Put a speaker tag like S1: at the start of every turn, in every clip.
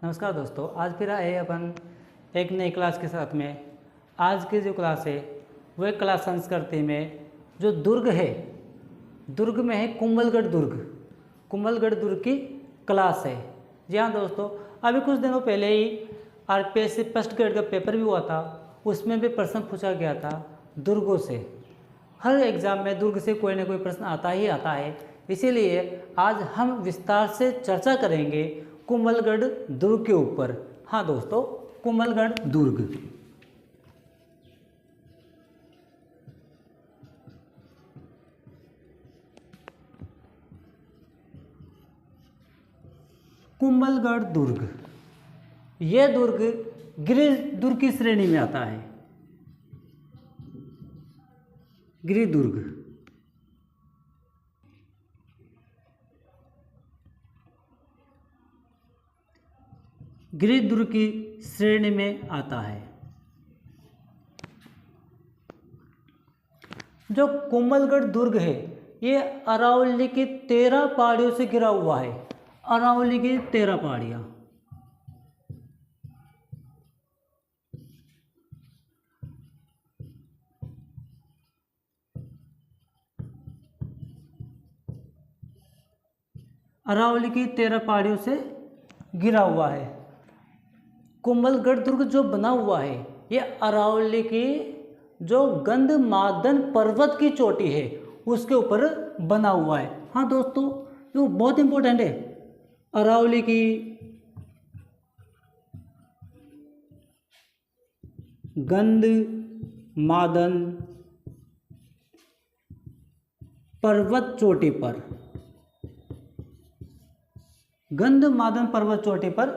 S1: नमस्कार दोस्तों, आज फिर आए अपन एक नई क्लास के साथ में। आज की जो क्लास है वो एक क्लास संस्कृति में जो दुर्ग है, दुर्ग में है कुंभलगढ़ दुर्ग। कुंभलगढ़ दुर्ग की क्लास है। जी हाँ दोस्तों, अभी कुछ दिनों पहले ही आरपीएससी फर्स्ट ग्रेड का पेपर भी हुआ था, उसमें भी प्रश्न पूछा गया था दुर्गों से। हर एग्ज़ाम में दुर्ग से कोई ना कोई प्रश्न आता ही आता है, इसीलिए आज हम विस्तार से चर्चा करेंगे कुंभलगढ़ दुर्ग के ऊपर। हाँ दोस्तों, कुंभलगढ़ दुर्ग। कुंभलगढ़ दुर्ग, यह दुर्ग गिरि दुर्ग की श्रेणी में आता है। गिरि दुर्ग गिरि दुर्ग की श्रेणी में आता है। जो कुंभलगढ़ दुर्ग है ये अरावली की 13 पहाड़ियों से घिरा हुआ है। अरावली की 13 पहाड़ियाँ। अरावली की 13 पहाड़ियों से घिरा हुआ है। कुंभलगढ़ दुर्ग जो बना हुआ है ये अरावली की जो गंधमादन पर्वत की चोटी है उसके ऊपर बना हुआ है। हाँ दोस्तों, जो बहुत इंपॉर्टेंट है, अरावली की गंधमादन पर्वत चोटी पर, गंधमादन पर्वत चोटी पर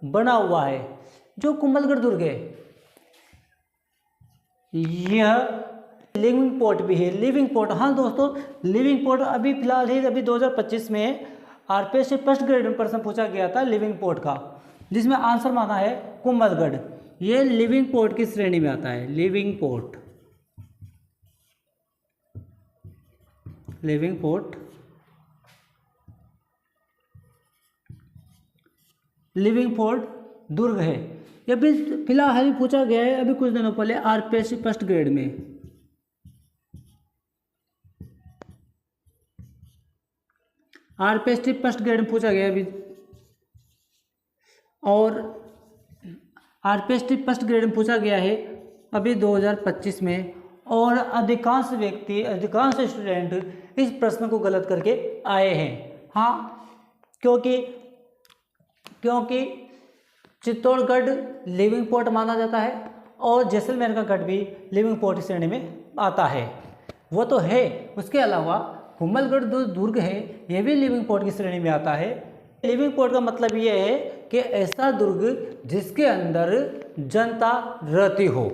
S1: बना हुआ है जो कुंभलगढ़ दुर्ग है। यह लिविंग पोर्ट भी है। लिविंग पोर्ट, हाँ दोस्तों, लिविंग पोर्ट अभी फिलहाल ही 2025 में आरपीएससी फर्स्ट ग्रेड में प्रश्न पूछा गया था लिविंग पोर्ट का, जिसमें आंसर माना है कुंभलगढ़। यह लिविंग पोर्ट की श्रेणी में आता है। लिविंग पोर्ट, लिविंग पोर्ट, लिविंग पोर्ट दुर्ग है। यह भी फिलहाल ही पूछा गया है अभी कुछ दिनों पहले आरपीएससी फर्स्ट ग्रेड में। आरपीएससी फर्स्ट ग्रेड में पूछा गया अभी, और आरपीएससी फर्स्ट ग्रेड में पूछा गया है अभी 2025 में। और अधिकांश व्यक्ति, अधिकांश स्टूडेंट इस प्रश्न को गलत करके आए हैं। हाँ, क्योंकि चित्तौड़गढ़ लिविंग पोर्ट माना जाता है और जैसलमेर का गढ़ भी लिविंग पोर्ट श्रेणी में आता है। वो तो है, उसके अलावा कुंभलगढ़ जो दुर्ग है ये भी लिविंग पोर्ट की श्रेणी में आता है। लिविंग पोर्ट का मतलब ये है कि ऐसा दुर्ग जिसके अंदर जनता रहती हो,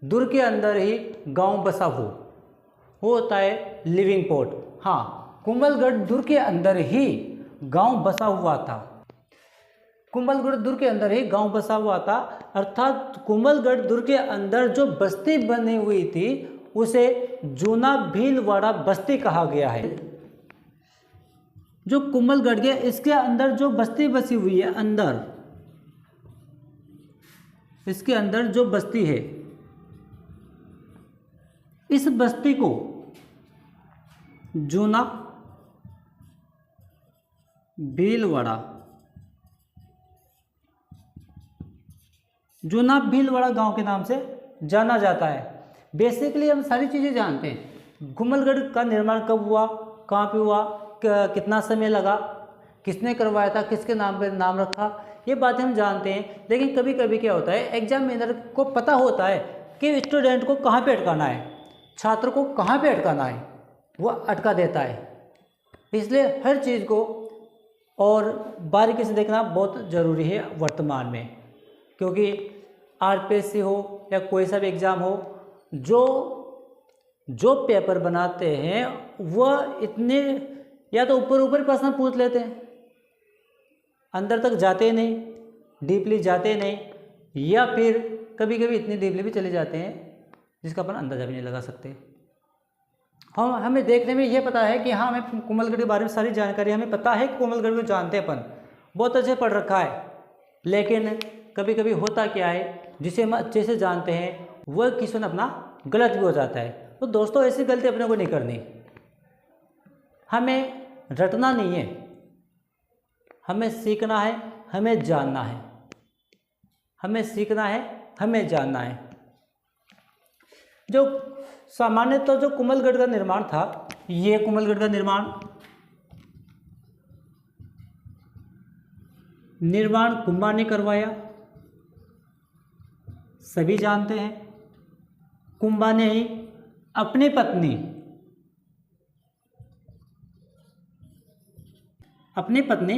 S1: दुर्ग के अंदर ही गांव बसा हो, वो होता है लिविंग पोर्ट। हाँ, कुंभलगढ़ दुर्ग के अंदर ही गांव बसा हुआ था। कुंभलगढ़ दुर्ग के अंदर ही गांव बसा हुआ था, अर्थात कुंभलगढ़ दुर्ग के अंदर जो बस्ती बनी हुई थी उसे जूना भीलवाड़ा बस्ती कहा गया है। जो कुंभलगढ़ के इसके अंदर जो बस्ती बसी हुई है, अंदर इसके अंदर जो बस्ती है, इस बस्ती को जूना भीलवाड़ा, जूना भीलवाड़ा गांव के नाम से जाना जाता है। बेसिकली हम सारी चीज़ें जानते हैं। कुंभलगढ़ का निर्माण कब हुआ, कहाँ पे हुआ, कितना समय लगा, किसने करवाया था, किसके नाम पे नाम रखा, ये बातें हम जानते हैं। लेकिन कभी कभी क्या होता है, एग्जामिनर को पता होता है कि स्टूडेंट को कहाँ पे अटकाना है, छात्र को कहाँ पे अटकाना है, वो अटका देता है। इसलिए हर चीज़ को और बारीकी से देखना बहुत ज़रूरी है वर्तमान में, क्योंकि आरपीएससी हो या कोई सा भी एग्ज़ाम हो, जो पेपर बनाते हैं वह इतने या तो ऊपर ऊपर प्रश्न पूछ लेते हैं, अंदर तक जाते नहीं, डीपली जाते नहीं, या फिर कभी कभी इतनी डीपली भी चले जाते हैं जिसका अपन अंदाज़ा भी नहीं लगा सकते। हमें देखने में यह पता है कि हाँ, हमें कुंभलगढ़ के बारे में सारी जानकारी हमें पता है कि कुंभलगढ़ को जानते हैं अपन, बहुत अच्छे पढ़ रखा है, लेकिन कभी कभी होता क्या है, जिसे हम अच्छे से जानते हैं वह क्वेश्चन अपना गलत भी हो जाता है। तो दोस्तों ऐसी गलती अपने को नहीं करनी, हमें रटना नहीं है, हमें सीखना है, हमें जानना है, हमें सीखना है, हमें जानना है। जो सामान्यतः जो कुंभलगढ़ का निर्माण था, ये कुंभलगढ़ का निर्माण कुंभा ने करवाया, सभी जानते हैं। कुंभा ने ही अपनी पत्नी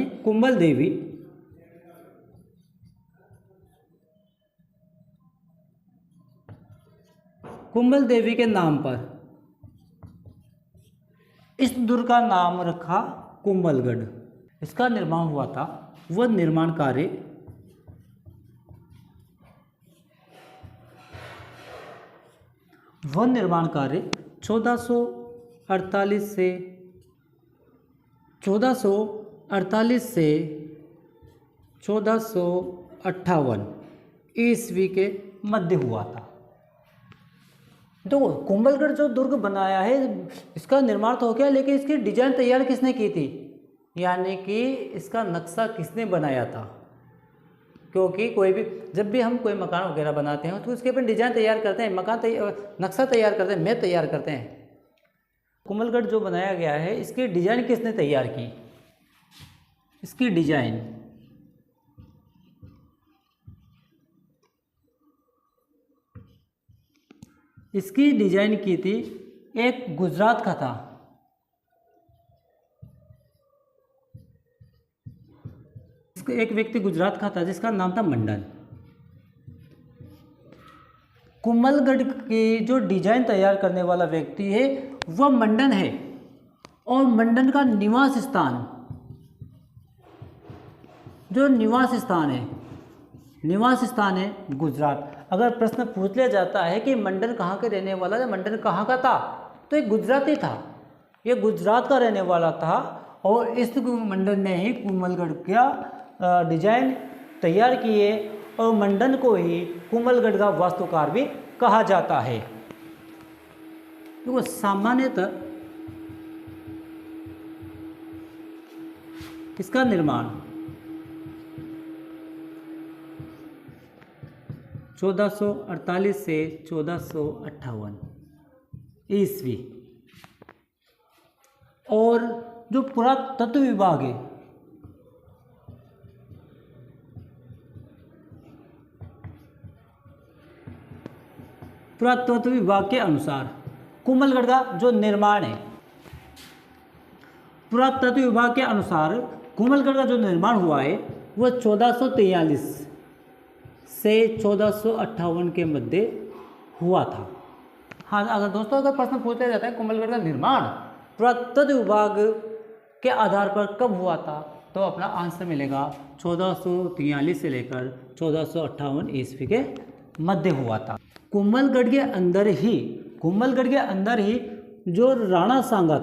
S1: कुंभल देवी के नाम पर इस दुर्ग का नाम रखा कुंभलगढ़। इसका निर्माण हुआ था, वह निर्माण कार्य 1448 से 1458 ईस्वी के मध्य हुआ था। तो कुंभलगढ़ जो दुर्ग बनाया है, इसका निर्माण तो हो गया, लेकिन इसकी डिजाइन तैयार किसने की थी, यानी कि इसका नक्शा किसने बनाया था। क्योंकि जब भी हम कोई मकान वगैरह बनाते हैं तो उसके ऊपर डिजाइन तैयार करते हैं, नक्शा तैयार करते हैं, मैप तैयार करते हैं। कुंभलगढ़ जो बनाया गया है, इसकी डिजाइन किसने तैयार की, इसकी डिजाइन की थी एक गुजरात का था, एक व्यक्ति गुजरात का था जिसका नाम था मंडन। कुंभलगढ़ की जो डिजाइन तैयार करने वाला व्यक्ति है वह मंडन है, और मंडन का निवास स्थान है गुजरात। अगर प्रश्न पूछ लिया जाता है कि मंडन कहाँ के रहने वाला है, मंडन कहाँ का था, तो एक गुजराती था, ये गुजरात का रहने वाला था, और इस मंडन ने ही कुंभलगढ़ का डिजाइन तैयार किए, और मंडन को ही कुंभलगढ़ का वास्तुकार भी कहा जाता है। तो सामान्यतः इसका निर्माण 1448 से 1458 ईस्वी, और जो पुरातत्व विभाग है, पुरातत्व विभाग के अनुसार कुंभलगढ़ का जो निर्माण है, पुरातत्व विभाग के अनुसार कुंभलगढ़ का जो निर्माण हुआ है वह 1443 से 1458 के मध्य हुआ था। हाँ, अगर दोस्तों प्रश्न पूछा जाता है कुंभलगढ़ का निर्माण पुरातत्व विभाग के आधार पर कब हुआ था, तो अपना आंसर मिलेगा 1443 से लेकर 1458 ईस्वी के मध्य हुआ था। कुंभलगढ़ के अंदर ही जो राणा सांगा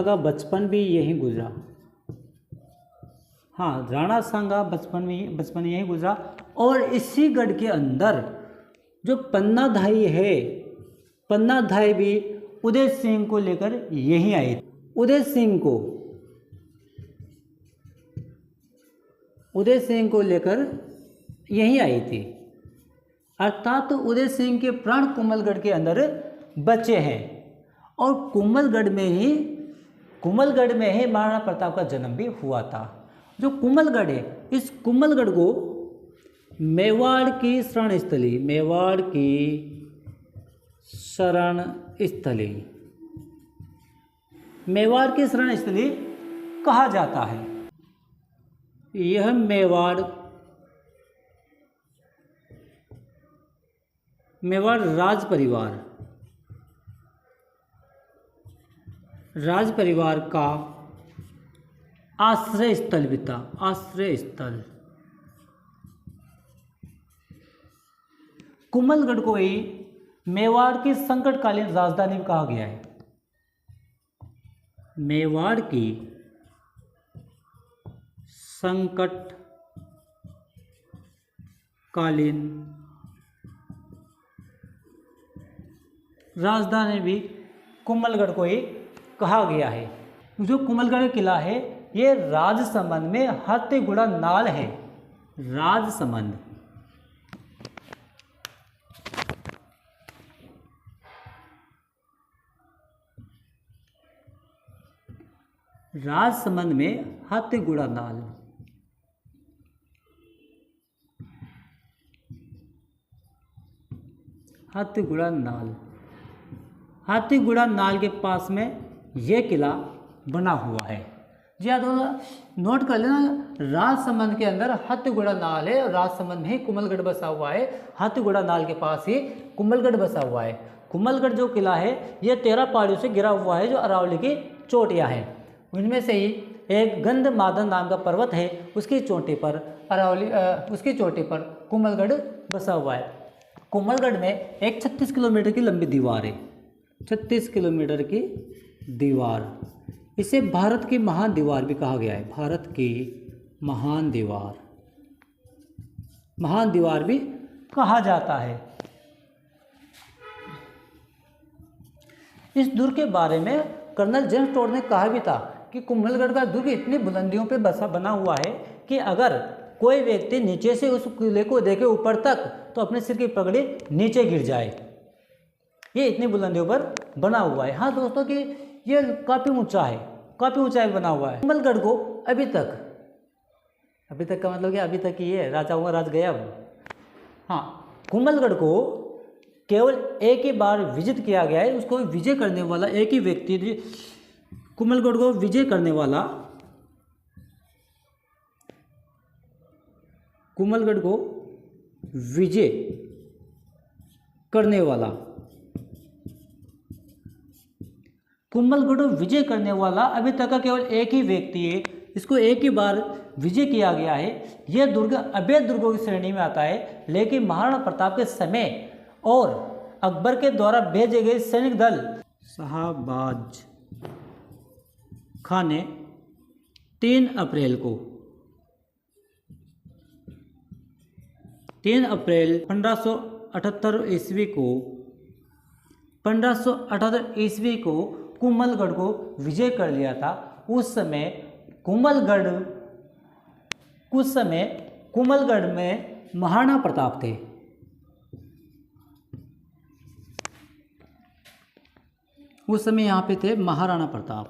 S1: का बचपन भी यहीं गुजरा। हाँ, राणा सांगा बचपन यहीं गुजरा, और इसी गढ़ के अंदर जो पन्नाधाई भी उदय सिंह को लेकर यहीं आए। उदय सिंह को लेकर यहीं आई थी, अर्थात तो उदय सिंह के प्राण कुंभलगढ़ के अंदर बचे हैं, और कुंभलगढ़ में ही महाराणा प्रताप का जन्म भी हुआ था। जो कुंभलगढ़ है, इस कुंभलगढ़ को मेवाड़ की शरण स्थली कहा जाता है। यह मेवाड़ राज परिवार का आश्रय स्थल। कुंभलगढ़ को ही मेवाड़ की संकटकालीन राजधानी कहा गया है। मेवाड़ की संकटकालीन राजधानी भी कुंभलगढ़ को ही कहा गया है। जो कुंभलगढ़ किला है ये राजसमंद में हाथीगुड़ा नाल है। राजसमंद राजसमंद में हाथीगुड़ा नाल। हाथीगुड़ा नाल, हाथीगुड़ा नाल के पास में ये किला बना हुआ है। जी हाँ दोस्तों नोट कर लेना, राजसमंद के अंदर हाथीगुड़ा नाल है और राजसमंद में ही कुंभलगढ़ बसा हुआ है। हाथीगुड़ा नाल के पास ही कुंभलगढ़ बसा हुआ है। कुंभलगढ़ जो किला है ये 13 पहाड़ियों से घिरा हुआ है जो अरावली की चोटियाँ हैं। उनमें से ही एक गंधमादन नाम का पर्वत है, उसकी चोटी पर उसकी चोटी पर कुंभलगढ़ बसा हुआ है। कुंभलगढ़ में एक 36 किलोमीटर की लंबी दीवार है। 36 किलोमीटर की दीवार, इसे भारत की महान दीवार भी कहा गया है। भारत की महान दीवार, महान दीवार भी कहा जाता है। इस दुर्ग के बारे में कर्नल जेम्स टोड ने कहा भी था कि कुंभलगढ़ का दुर्ग इतनी बुलंदियों पे बना हुआ है कि अगर कोई व्यक्ति नीचे से उस किले को देखे ऊपर तक तो अपने सिर की पगड़ी नीचे गिर जाए। ये इतनी बुलंदियों पर बना हुआ है। हाँ दोस्तों कि ये काफ़ी ऊंचा है, काफ़ी ऊंचाई बना हुआ है। कुंभलगढ़ को अभी तक का मतलब क्या, अभी तक ये राजाओं का राज गया अब। हाँ कुंभलगढ़ को केवल एक ही बार विजिट किया गया है। उसको विजय करने वाला एक ही व्यक्ति, कुंभलगढ़ को विजय करने वाला, कुंभलगढ़ को विजय करने वाला, कुंभलगढ़ को विजय करने वाला अभी तक का केवल एक ही व्यक्ति है। इसको एक ही बार विजय किया गया है। यह दुर्ग अवैध दुर्गों की श्रेणी में आता है, लेकिन महाराणा प्रताप के समय और अकबर के द्वारा भेजे गए सैनिक दल शाहबाज खान ने 3 अप्रैल 1578 ईस्वी को कुंभलगढ़ को विजय कर लिया था। उस समय कुंभलगढ़ में महाराणा प्रताप थे। उस समय यहाँ पे थे महाराणा प्रताप।